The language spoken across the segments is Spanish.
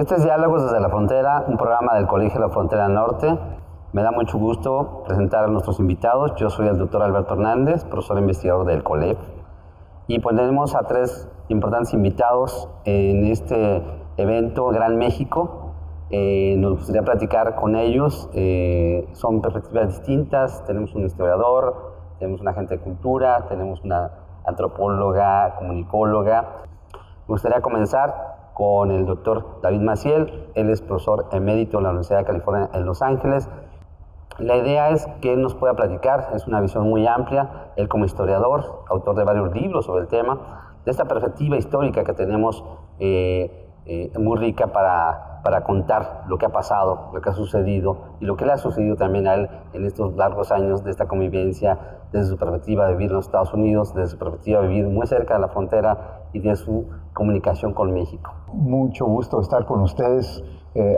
Este es Diálogos desde la Frontera, un programa del Colegio de la Frontera Norte. Me da mucho gusto presentar a nuestros invitados. Yo soy el doctor Alberto Hernández, profesor investigador del COLEF. Y pues tenemos a tres importantes invitados en este evento Gran México. Nos gustaría platicar con ellos. Son perspectivas distintas. Tenemos un historiador, tenemos un agente de cultura, tenemos una antropóloga, comunicóloga. Me gustaría comenzar con el doctor David Maciel. Él es profesor emérito en la Universidad de California en Los Ángeles. La idea es que él nos pueda platicar, es una visión muy amplia, él como historiador, autor de varios libros sobre el tema, de esta perspectiva histórica que tenemos muy rica para contar lo que ha pasado, lo que ha sucedido y lo que le ha sucedido también a él en estos largos años de esta convivencia, desde su perspectiva de vivir en los Estados Unidos, desde su perspectiva de vivir muy cerca de la frontera y de su comunicación con México. Mucho gusto estar con ustedes.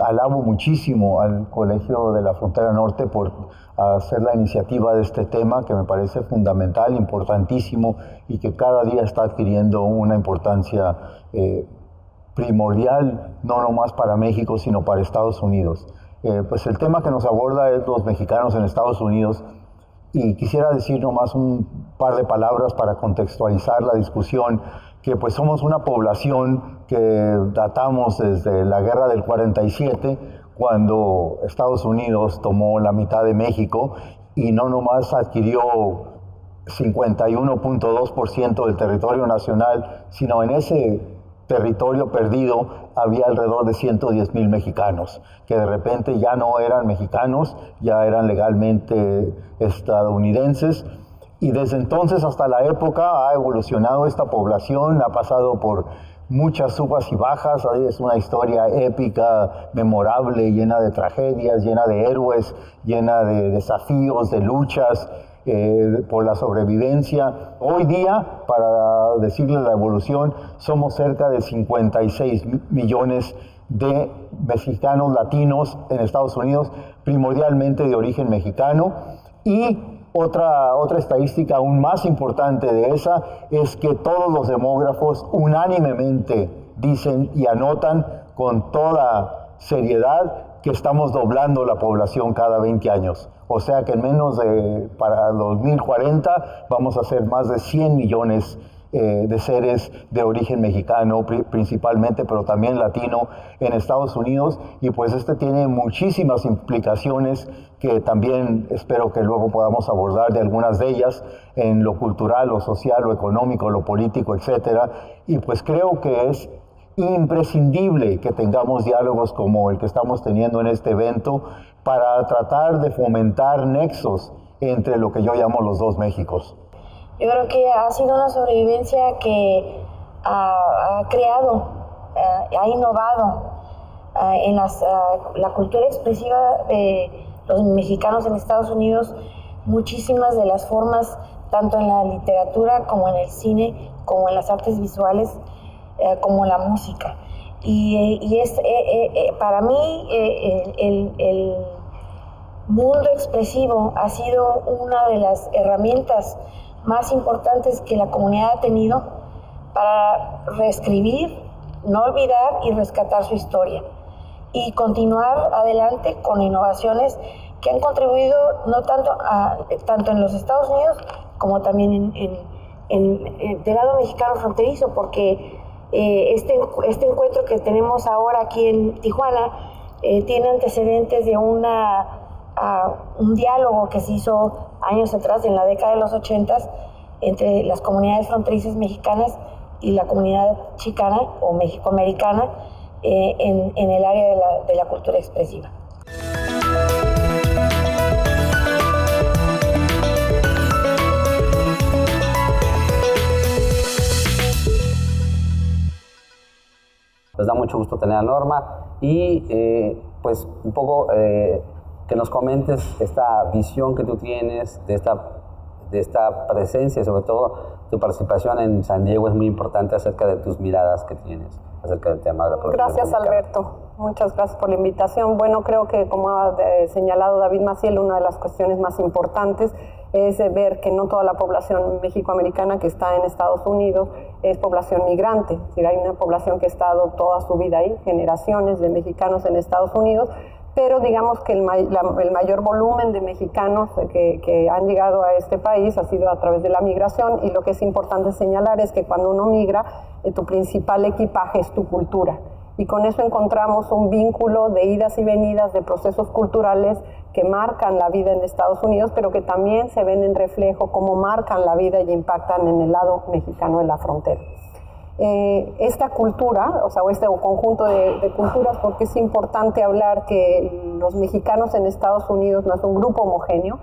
Alabo muchísimo al Colegio de la Frontera Norte por hacer la iniciativa de este tema que me parece fundamental, importantísimo y que cada día está adquiriendo una importancia primordial, no nomás para México, sino para Estados Unidos. Pues el tema que nos aborda es los mexicanos en Estados Unidos y quisiera decir nomás un par de palabras para contextualizar la discusión, que pues somos una población que datamos desde la guerra del 47, cuando Estados Unidos tomó la mitad de México y no nomás adquirió 51.2% del territorio nacional, sino en ese territorio perdido había alrededor de 110,000 mexicanos, que de repente ya no eran mexicanos, ya eran legalmente estadounidenses. Y desde entonces hasta la época ha evolucionado esta población, ha pasado por muchas subas y bajas. Es una historia épica, memorable, llena de tragedias, llena de héroes, llena de desafíos, de luchas por la sobrevivencia. Hoy día, para decirle la evolución, somos cerca de 56 millones de mexicanos latinos en Estados Unidos, primordialmente de origen mexicano. Y otra estadística aún más importante de esa es que todos los demógrafos unánimemente dicen y anotan con toda seriedad que estamos doblando la población cada 20 años. O sea que en menos para 2040 vamos a ser más de 100 millones de seres de origen mexicano principalmente, pero también latino en Estados Unidos, y pues tiene muchísimas implicaciones que también espero que luego podamos abordar de algunas de ellas en lo cultural, lo social, lo económico, lo político, etcétera. Y pues creo que es imprescindible que tengamos diálogos como el que estamos teniendo en este evento para tratar de fomentar nexos entre lo que yo llamo los dos Méxicos. Yo creo que ha sido una sobrevivencia que ha creado, ha innovado en la cultura expresiva de los mexicanos en Estados Unidos, muchísimas de las formas, tanto en la literatura como en el cine, como en las artes visuales, como en la música. Y para mí el mundo expresivo ha sido una de las herramientas más importantes que la comunidad ha tenido para reescribir, no olvidar y rescatar su historia y continuar adelante con innovaciones que han contribuido no tanto en los Estados Unidos como también del lado mexicano fronterizo, porque este encuentro que tenemos ahora aquí en Tijuana tiene antecedentes de un diálogo que se hizo años atrás, en la década de los 80s, entre las comunidades fronterizas mexicanas y la comunidad chicana o mexicoamericana en el área de la cultura expresiva. Nos da mucho gusto tener a Norma y pues un poco que nos comentes esta visión que tú tienes de esta presencia, sobre todo tu participación en San Diego es muy importante acerca de tus miradas que tienes acerca del tema de la población Gracias, mexicana. Alberto. Muchas gracias por la invitación. Bueno, creo que, como ha señalado David Maciel, una de las cuestiones más importantes es ver que no toda la población mexicoamericana que está en Estados Unidos es población migrante. Es decir, hay una población que ha estado toda su vida ahí, generaciones de mexicanos en Estados Unidos, pero digamos que el mayor volumen de mexicanos que han llegado a este país ha sido a través de la migración, y lo que es importante señalar es que cuando uno migra, tu principal equipaje es tu cultura. Y con eso encontramos un vínculo de idas y venidas de procesos culturales que marcan la vida en Estados Unidos, pero que también se ven en reflejo cómo marcan la vida y impactan en el lado mexicano de la frontera. Esta cultura, o este conjunto de culturas, porque es importante hablar que los mexicanos en Estados Unidos no es un grupo homogéneo,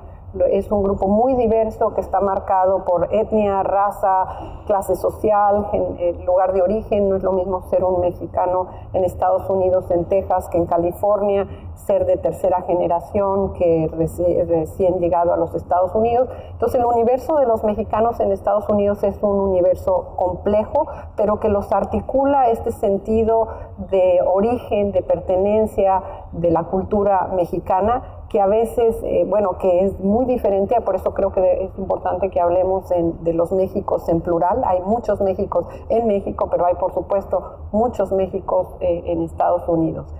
es un grupo muy diverso que está marcado por etnia, raza, clase social, lugar de origen. No es lo mismo ser un mexicano en Estados Unidos, en Texas, que en California, ser de tercera generación que recién llegado a los Estados Unidos. Entonces, el universo de los mexicanos en Estados Unidos es un universo complejo, pero que los articula este sentido de origen, de pertenencia de la cultura mexicana, que a veces, que es muy diferente. Por eso creo que es importante que hablemos de los Méxicos en plural. Hay muchos Méxicos en México, pero hay, por supuesto, muchos Méxicos en Estados Unidos.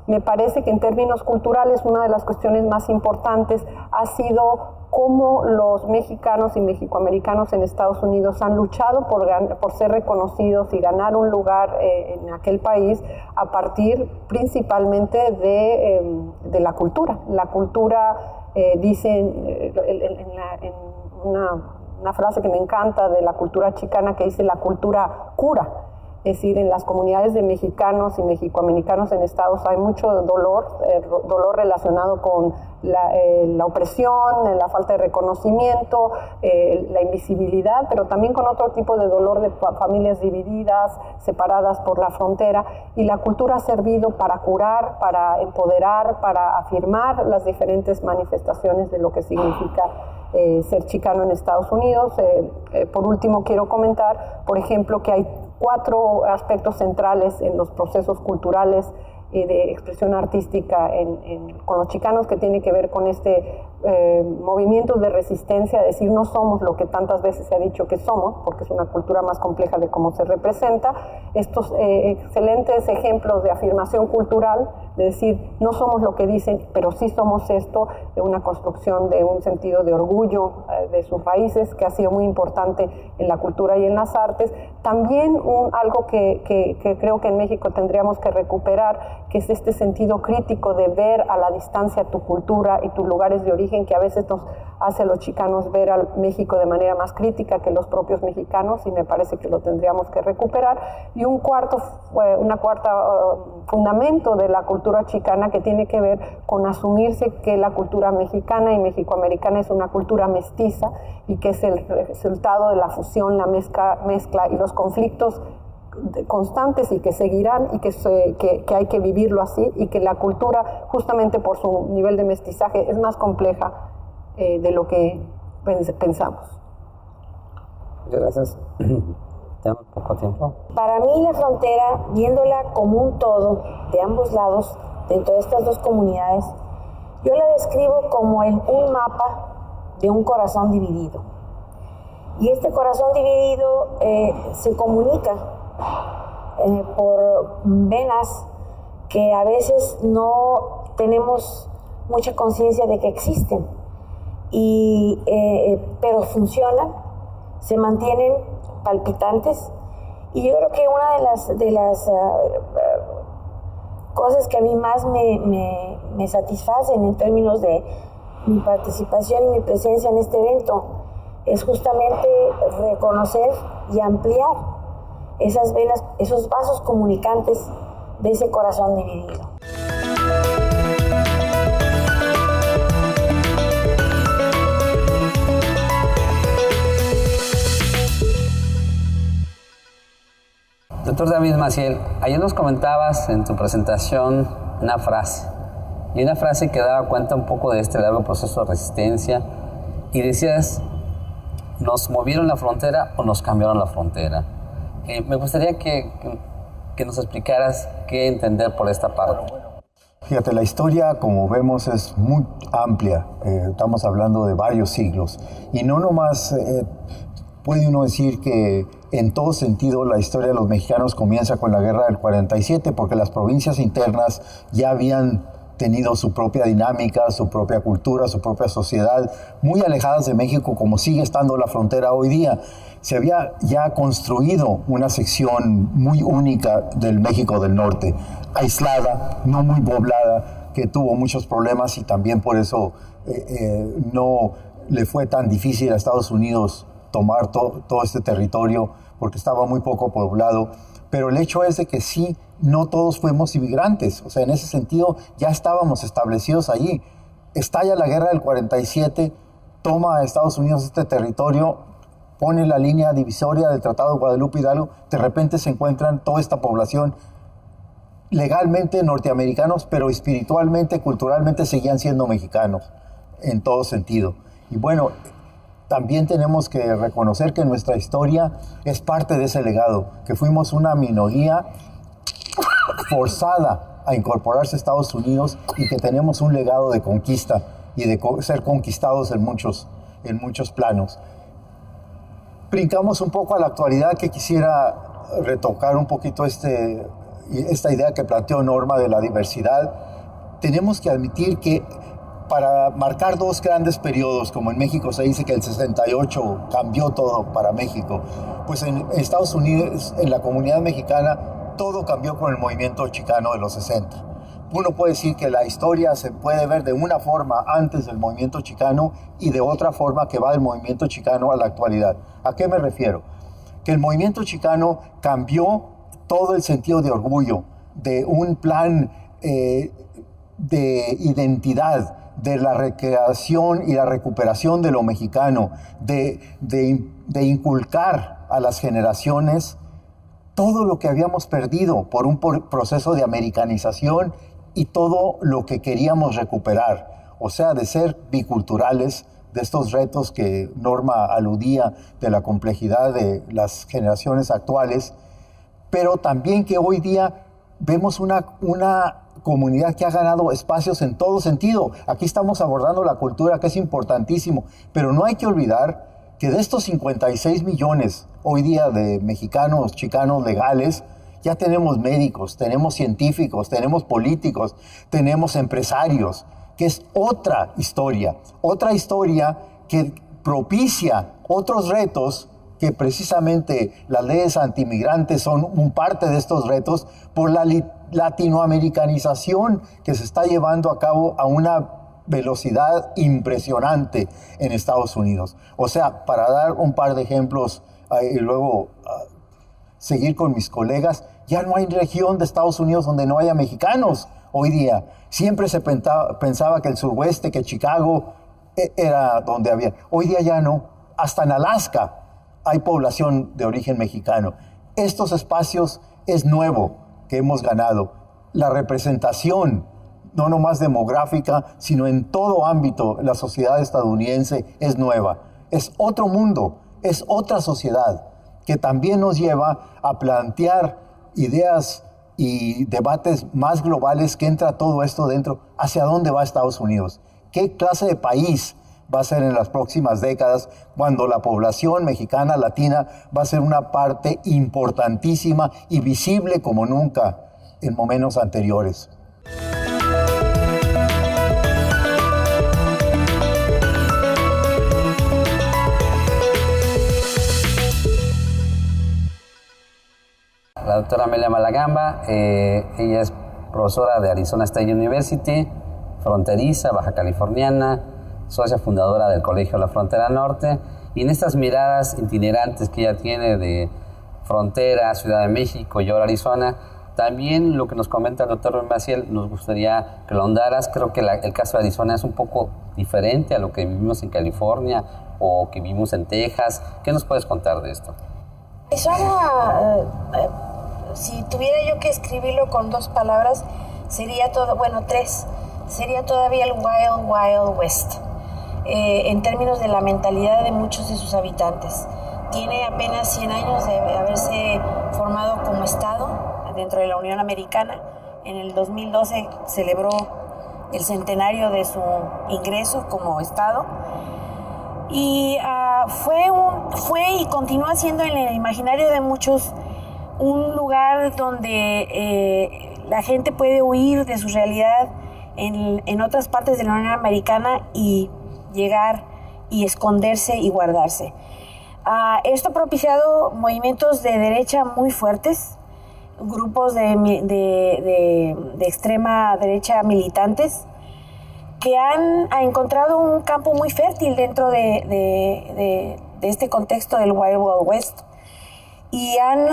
Me parece que en términos culturales una de las cuestiones más importantes ha sido cómo los mexicanos y mexicoamericanos en Estados Unidos han luchado por ser reconocidos y ganar un lugar en aquel país a partir principalmente de la cultura. La cultura, dicen en una frase que me encanta de la cultura chicana, que dice la cultura cura. Es decir, en las comunidades de mexicanos y mexicoamericanos en Estados hay mucho dolor relacionado con la opresión, la falta de reconocimiento, la invisibilidad, pero también con otro tipo de dolor de familias divididas, separadas por la frontera. Y la cultura ha servido para curar, para empoderar, para afirmar las diferentes manifestaciones de lo que significa ser chicano en Estados Unidos. Por último, quiero comentar, por ejemplo, que hay 4 aspectos centrales en los procesos culturales de expresión artística con los chicanos, que tiene que ver con movimientos de resistencia, es decir, no somos lo que tantas veces se ha dicho que somos, porque es una cultura más compleja de cómo se representa. Estos excelentes ejemplos de afirmación cultural, de decir, no somos lo que dicen, pero sí somos esto, de una construcción de un sentido de orgullo de sus raíces, que ha sido muy importante en la cultura y en las artes. También algo que creo que en México tendríamos que recuperar, que es este sentido crítico de ver a la distancia tu cultura y tus lugares de origen, que a veces nos hace a los chicanos ver al México de manera más crítica que los propios mexicanos, y me parece que lo tendríamos que recuperar. Y una cuarta fundamento de la cultura chicana, que tiene que ver con asumirse que la cultura mexicana y mexicoamericana es una cultura mestiza, y que es el resultado de la fusión, la mezcla y los conflictos constantes, y que seguirán, y que hay que vivirlo así, y que la cultura, justamente por su nivel de mestizaje, es más compleja de lo que pensamos. Muchas gracias. Tenemos poco tiempo. Para mí la frontera, viéndola como un todo de ambos lados, dentro de estas dos comunidades, yo la describo como un mapa de un corazón dividido. Y este corazón dividido se comunica por venas que a veces no tenemos mucha conciencia de que existen, pero funcionan, se mantienen palpitantes. Y yo creo que una de las cosas que a mí más me satisfacen en términos de mi participación y mi presencia en este evento es justamente reconocer y ampliar esas venas, esos vasos comunicantes de ese corazón dividido. Doctor David Maciel, ayer nos comentabas en tu presentación una frase que daba cuenta un poco de este largo proceso de resistencia, y decías, ¿nos movieron la frontera o nos cambiaron la frontera? Me gustaría que nos explicaras qué entender por esta parte. Fíjate, la historia, como vemos, es muy amplia. Estamos hablando de varios siglos. Y no nomás puede uno decir que en todo sentido la historia de los mexicanos comienza con la guerra del 47, porque las provincias internas ya habían tenido su propia dinámica, su propia cultura, su propia sociedad, muy alejadas de México, como sigue estando la frontera hoy día. Se había ya construido una sección muy única del México del Norte, aislada, no muy poblada, que tuvo muchos problemas y también por eso no le fue tan difícil a Estados Unidos tomar todo este territorio, porque estaba muy poco poblado. Pero el hecho es de que sí, no todos fuimos inmigrantes. O sea, en ese sentido ya estábamos establecidos allí. Estalla la guerra del 47, toma a Estados Unidos este territorio, pone la línea divisoria del Tratado de Guadalupe Hidalgo, de repente se encuentran toda esta población legalmente norteamericanos, pero espiritualmente, culturalmente seguían siendo mexicanos en todo sentido. Y bueno, también tenemos que reconocer que nuestra historia es parte de ese legado, que fuimos una minoría forzada a incorporarse a Estados Unidos y que tenemos un legado de conquista y de ser conquistados en muchos planos. Brincamos un poco a la actualidad, que quisiera retocar un poquito esta idea que planteó Norma de la diversidad. Tenemos que admitir que para marcar dos grandes periodos, como en México se dice que el 68 cambió todo para México, pues en Estados Unidos, en la comunidad mexicana, todo cambió con el movimiento chicano de los 60. Uno puede decir que la historia se puede ver de una forma antes del movimiento chicano y de otra forma que va del movimiento chicano a la actualidad. ¿A qué me refiero? Que el movimiento chicano cambió todo el sentido de orgullo, de un plan de identidad, de la recreación y la recuperación de lo mexicano, de inculcar a las generaciones todo lo que habíamos perdido por un proceso de americanización y todo lo que queríamos recuperar, o sea, de ser biculturales, de estos retos que Norma aludía, de la complejidad de las generaciones actuales, pero también que hoy día vemos una comunidad que ha ganado espacios en todo sentido. Aquí estamos abordando la cultura, que es importantísimo, pero no hay que olvidar que de estos 56 millones hoy día de mexicanos, chicanos legales, ya tenemos médicos, tenemos científicos, tenemos políticos, tenemos empresarios, que es otra historia que propicia otros retos, que precisamente las leyes antimigrantes son un parte de estos retos por la latinoamericanización que se está llevando a cabo a una velocidad impresionante en Estados Unidos. O sea, para dar un par de ejemplos y luego seguir con mis colegas, ya no hay región de Estados Unidos donde no haya mexicanos hoy día. Siempre se pensaba que el suroeste, que Chicago era donde había. Hoy día ya no. Hasta en Alaska hay población de origen mexicano. Estos espacios es nuevo que hemos ganado. La representación, no nomás demográfica, sino en todo ámbito, la sociedad estadounidense es nueva. Es otro mundo, es otra sociedad que también nos lleva a plantear ideas y debates más globales, que entra todo esto dentro. ¿Hacia dónde va Estados Unidos? ¿Qué clase de país va a ser en las próximas décadas, cuando la población mexicana, latina, va a ser una parte importantísima y visible como nunca en momentos anteriores? La doctora Amelia Malagamba, ella es profesora de Arizona State University, fronteriza, baja californiana, socia fundadora del Colegio La Frontera Norte, y en estas miradas itinerantes que ella tiene de frontera, Ciudad de México y ahora Arizona, también lo que nos comenta el doctor Maciel, nos gustaría que lo ahondaras. Creo que el caso de Arizona es un poco diferente a lo que vivimos en California o que vivimos en Texas. ¿Qué nos puedes contar de esto? Arizona, si tuviera yo que escribirlo con dos palabras, sería todo, bueno, tres, sería todavía el Wild Wild West, en términos de la mentalidad de muchos de sus habitantes. tiene apenas 100 años de haberse formado como Estado dentro de la Unión Americana. En el 2012 celebró el centenario de su ingreso como Estado. Y fue y continúa siendo en el imaginario de muchos un lugar donde la gente puede huir de su realidad en otras partes de la Unión Americana y llegar y esconderse y guardarse. Esto ha propiciado movimientos de derecha muy fuertes, grupos de extrema derecha militantes que han encontrado un campo muy fértil dentro de este contexto del Wild Wild West y han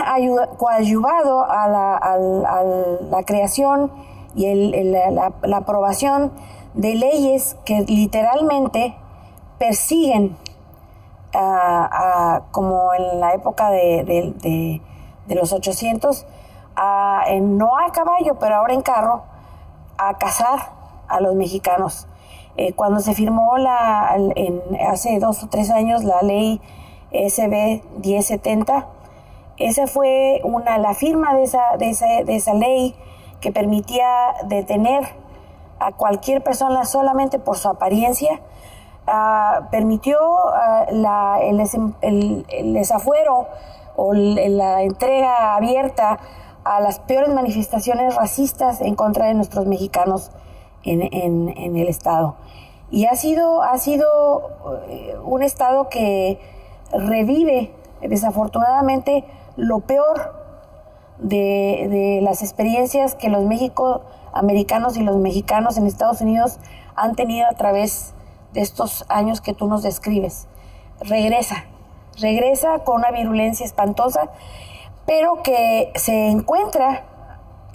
coadyuvado a la creación y la aprobación de leyes que literalmente persiguen, como en la época de los 800, no a caballo, pero ahora en carro, a cazar a los mexicanos. Cuando se firmó hace 2 o 3 años la ley SB 1070, esa fue la firma de esa ley que permitía detener a cualquier persona solamente por su apariencia, permitió el desafuero o la entrega abierta a las peores manifestaciones racistas en contra de nuestros mexicanos en el Estado. Y ha sido un Estado que revive desafortunadamente lo peor de las experiencias que los mexicoamericanos y los mexicanos en Estados Unidos han tenido a través de estos años que tú nos describes. Regresa con una virulencia espantosa, pero que se encuentra,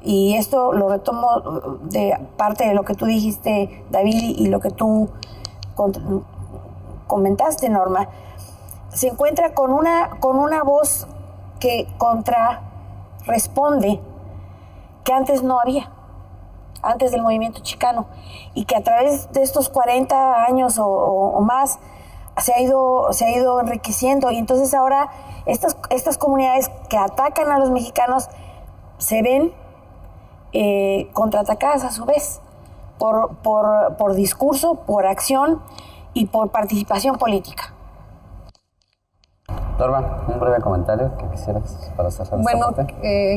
y esto lo retomo de parte de lo que tú dijiste, David, y lo que tú comentaste, Norma, se encuentra con una voz que responde que antes no había, antes del movimiento chicano, y que a través de estos 40 años o más se ha ido enriqueciendo. Y entonces ahora estas comunidades que atacan a los mexicanos se ven contraatacadas a su vez por discurso, por acción y por participación política. Norma, un breve comentario que quisieras para cerrar. Bueno,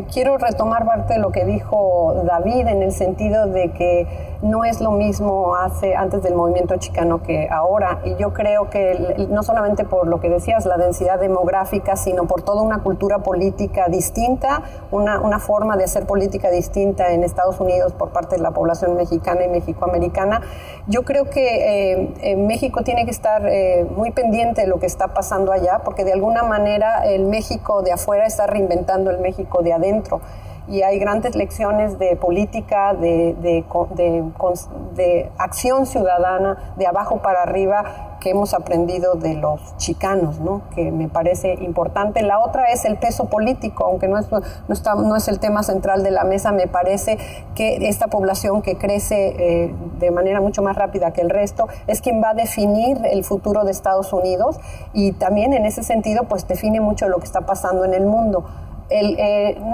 quiero retomar parte de lo que dijo David, en el sentido de que no es lo mismo antes del movimiento chicano que ahora, y yo creo que no solamente por lo que decías, la densidad demográfica, sino por toda una cultura política distinta, una forma de hacer política distinta en Estados Unidos por parte de la población mexicana y mexicoamericana. Yo creo que México tiene que estar muy pendiente de lo que está pasando allá, porque de alguna manera el México de afuera está reinventando el México de adentro, y hay grandes lecciones de política, de acción ciudadana, de abajo para arriba, que hemos aprendido de los chicanos, ¿no? Que me parece importante. La otra es el peso político, aunque no es el tema central de la mesa. Me parece que esta población que crece de manera mucho más rápida que el resto es quien va a definir el futuro de Estados Unidos, y también en ese sentido pues define mucho lo que está pasando en el mundo.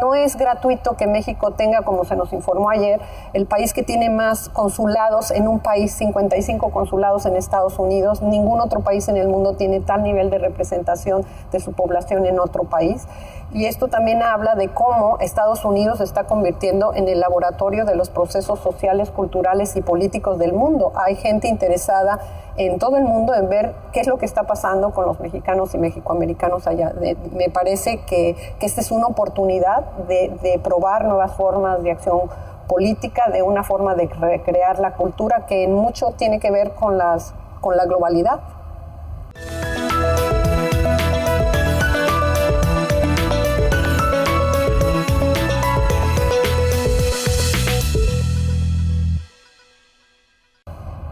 No es gratuito que México tenga, como se nos informó ayer, el país que tiene más consulados en un país, 55 consulados en Estados Unidos. Ningún otro país en el mundo tiene tal nivel de representación de su población en otro país. Y esto también habla de cómo Estados Unidos se está convirtiendo en el laboratorio de los procesos sociales, culturales y políticos del mundo. Hay gente interesada en todo el mundo en ver qué es lo que está pasando con los mexicanos y mexicoamericanos allá. Me parece que esta es una oportunidad de probar nuevas formas de acción política, de una forma de recrear la cultura que en mucho tiene que ver con la globalidad.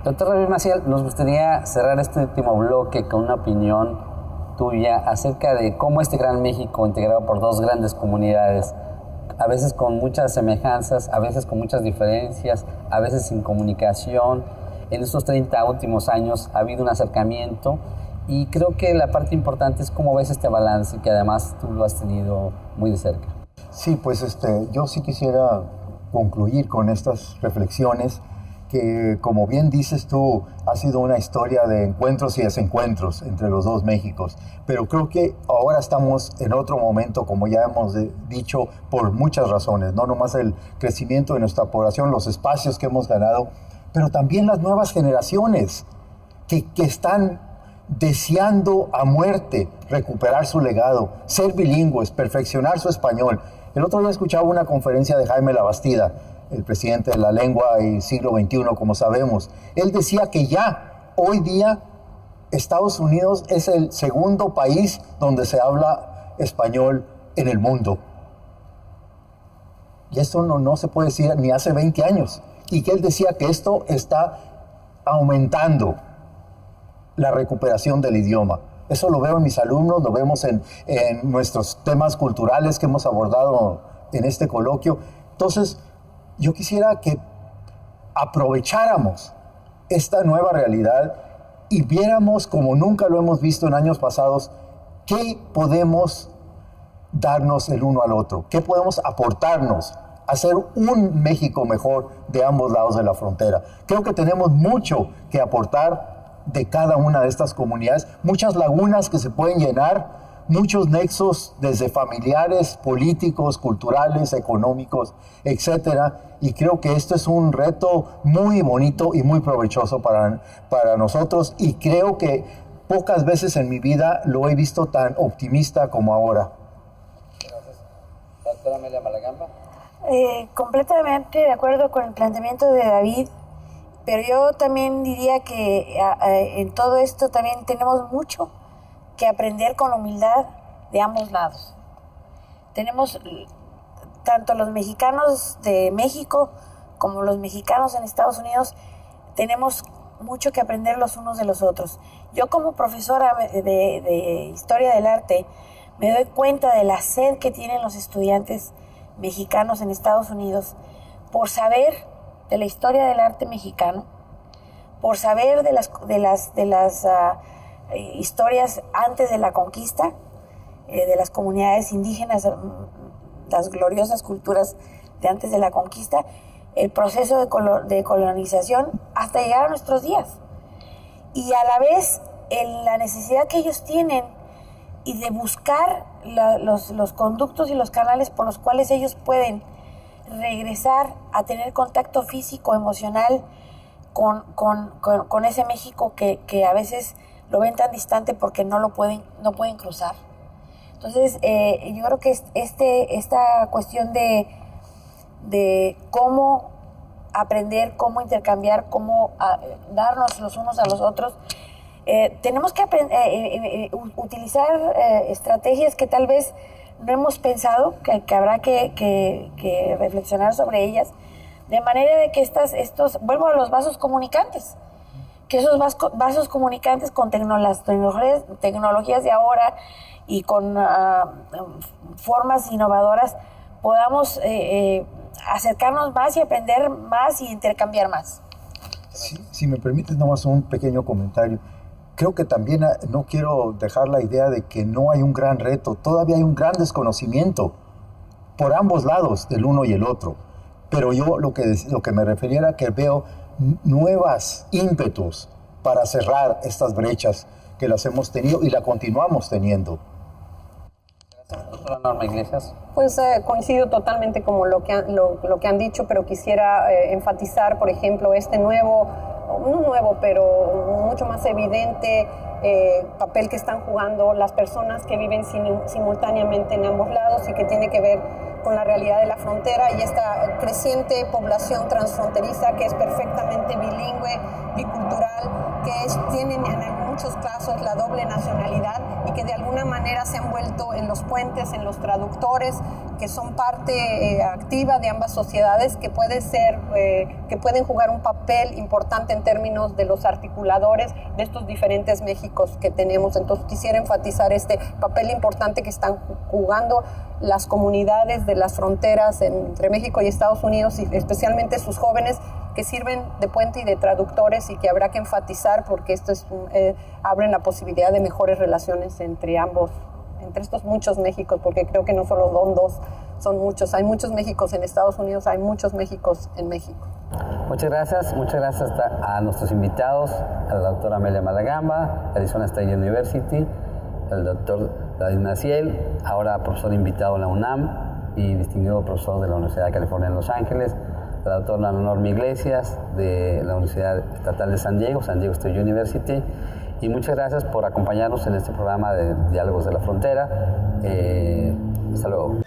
Doctor David Maciel, nos gustaría cerrar este último bloque con una opinión tuya acerca de cómo este gran México, integrado por dos grandes comunidades, a veces con muchas semejanzas, a veces con muchas diferencias, a veces sin comunicación, en estos 30 últimos años ha habido un acercamiento Y creo que la parte importante es cómo ves este balance, que además tú lo has tenido muy de cerca. Sí, pues yo sí quisiera concluir con estas reflexiones que, como bien dices tú, ha sido una historia de encuentros y desencuentros entre los dos Méxicos, pero creo que ahora estamos en otro momento, como ya hemos dicho, por muchas razones, no nomás el crecimiento de nuestra población, los espacios que hemos ganado, pero también las nuevas generaciones que están deseando a muerte recuperar su legado, ser bilingües, perfeccionar su español. El otro día escuchaba una conferencia de Jaime Labastida, el presidente de la lengua y siglo XXI, como sabemos. Él decía que ya hoy día Estados Unidos es el segundo país donde se habla español en el mundo. Y esto no se puede decir ni hace 20 años. Y que él decía que esto está aumentando la recuperación del idioma. Eso lo veo en mis alumnos, lo vemos en nuestros temas culturales que hemos abordado en este coloquio. Entonces, yo quisiera que aprovecháramos esta nueva realidad y viéramos, como nunca lo hemos visto en años pasados, qué podemos darnos el uno al otro, qué podemos aportarnos, hacer un México mejor de ambos lados de la frontera. Creo que tenemos mucho que aportar de cada una de estas comunidades, muchas lagunas que se pueden llenar, muchos nexos desde familiares, políticos, culturales, económicos, etcétera. Y creo que esto es un reto muy bonito y muy provechoso para nosotros, y creo que pocas veces en mi vida lo he visto tan optimista como ahora. Gracias. Doctora Amelia Malagamba. Completamente de acuerdo con el planteamiento de David, pero yo también diría que en todo esto también tenemos mucho que aprender con humildad de ambos lados. Tenemos, tanto los mexicanos de México como los mexicanos en Estados Unidos, tenemos mucho que aprender los unos de los otros. Yo, como profesora de Historia del Arte, me doy cuenta de la sed que tienen los estudiantes mexicanos en Estados Unidos por saber de la historia del arte mexicano, por saber de las historias antes de la conquista, de las comunidades indígenas, las gloriosas culturas de antes de la conquista, el proceso de colonización hasta llegar a nuestros días. Y a la vez la necesidad que ellos tienen y de buscar los conductos y los canales por los cuales ellos pueden regresar a tener contacto físico, emocional con ese México que a veces lo ven tan distante porque no pueden cruzar. Entonces, yo creo que esta cuestión de cómo aprender, cómo intercambiar, cómo darnos los unos a los otros, tenemos que utilizar estrategias que tal vez no hemos pensado, que habrá que reflexionar sobre ellas, de manera de que vuelvo a los vasos comunicantes, que esos vasos comunicantes con las tecnologías de ahora y con formas innovadoras podamos acercarnos más y aprender más y intercambiar más. Si me permites nomás un pequeño comentario. Creo que también no quiero dejar la idea de que no hay un gran reto, todavía hay un gran desconocimiento por ambos lados, del uno y el otro. Pero yo lo que me refería era que veo nuevas ímpetus para cerrar estas brechas que las hemos tenido y la continuamos teniendo. Gracias, doctora Norma Iglesias. Pues coincido totalmente con lo que han dicho, pero quisiera enfatizar, por ejemplo, no nuevo, pero mucho más evidente papel que están jugando las personas que viven simultáneamente en ambos lados y que tiene que ver con la realidad de la frontera y esta creciente población transfronteriza que es perfectamente bilingüe, bicultural, que tienen en muchos casos la doble nacionalidad y que de alguna manera se han vuelto en los puentes, en los traductores, que son parte activa de ambas sociedades, que pueden jugar un papel importante en términos de los articuladores de estos diferentes Méxicos que tenemos. Entonces quisiera enfatizar este papel importante que están jugando las comunidades de las fronteras entre México y Estados Unidos, y especialmente sus jóvenes, que sirven de puente y de traductores y que habrá que enfatizar porque esto abre la posibilidad de mejores relaciones entre estos muchos Méxicos, porque creo que no solo son dos, son muchos. Hay muchos Méxicos en Estados Unidos, hay muchos Méxicos en México. Muchas gracias a nuestros invitados, a la doctora Amelia Malagamba, Arizona State University, al doctor David Maciel, ahora profesor invitado en la UNAM y distinguido profesor de la Universidad de California en Los Ángeles, a la doctora Norma Iglesias de la Universidad Estatal de San Diego State University, y muchas gracias por acompañarnos en este programa de Diálogos de la Frontera. Hasta luego.